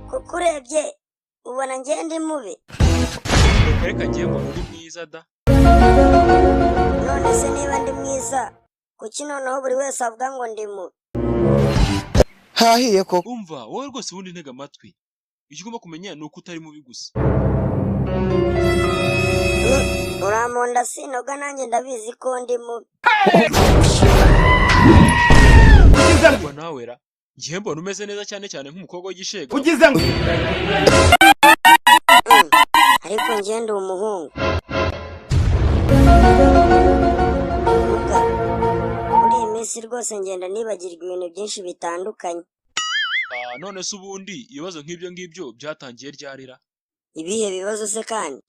kukurebye ubona njye ndi mubi. reka ngiye ngo uri mwiza da. None se niba ndi mwiza kuki noneho buri wese avuga ngo ndi mubi? hahiye koko. umva wowe rwose ubundi ntega amatwi, icyo ugomba kumenya ni uko utari mubi gusa. Uramonda sinoga nanjye ndabizi ko ndi mubi. Ubwo nawe ra ngiye mbona umeze neza cyane cyane nk'umukobwa w'igishega. ugize ngo Ariko njye ndi umuhungu. Muri iyi minsi rwose ngenda nibagirwa ibintu byinshi bitandukanye. None se ubundi ibibazo nk'ibyo ngibyo byatangiye ryarira? Ibihe bibazo se kandi?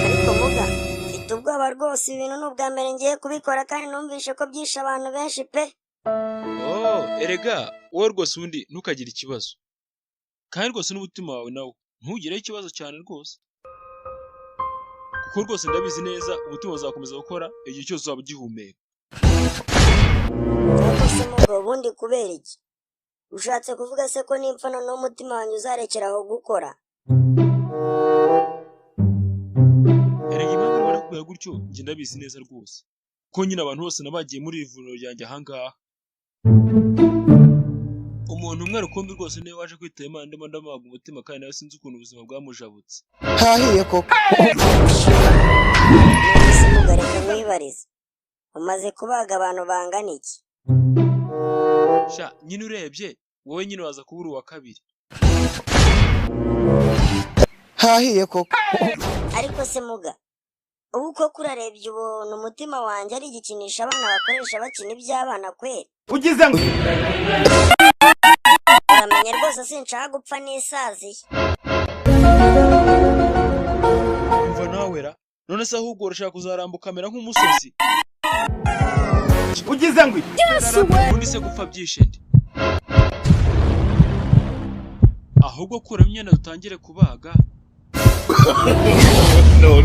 Ariko muga mfite ubwoba rwose, ibintu ni ubwa mbere ngiye kubikora kandi numvishe ko byishe abantu benshi pe. Erega wowe rwose ubundi ntukagire ikibazo, kandi rwose n'umutima wawe nawe ntugireho ikibazo cyane rwose, kuko rwose ndabizi neza umutima uzakomeza gukora igihe cyose uzaba ugihumeka. Cyangwa se muga ubundi kubera iki? Ushatse kuvuga se ko nimpfa noneho umutima wanjye uzarekera aho gukora? Erega impamvu urimo kubera gutyo njye ndabizi neza rwose, ko nyine abantu bose nabagiye muri iri vuriro ryanjye ahangaha, umuntu umwe rukumbi rwose niwe waje kwitaba Imana ndimo ndamuhaga umutima, kandi nawe sinzi ukuntu ubuzima bwamujabutse. hahiye koko. None muga reka mwibarize, umaze kubaga abantu bangana iki? Nyine urebye wowe nyine waza kubura uwa kabiri. hahiye koko. Ariko se muga ubu koko urarebye ubona umutima wanjye ari igikinisha abana bakoresha bakina iby'abana kweri? ugize ngo Uramenye rwose sinshaka gupfa nisaziye. umva nawe ra, none se ahubwo urashaka kuzarambuka kamera nk'umusozi? ugize ngo ubundi se gupfa byishe nde? ahubwo kuramo imyenda dutangire kubaga. no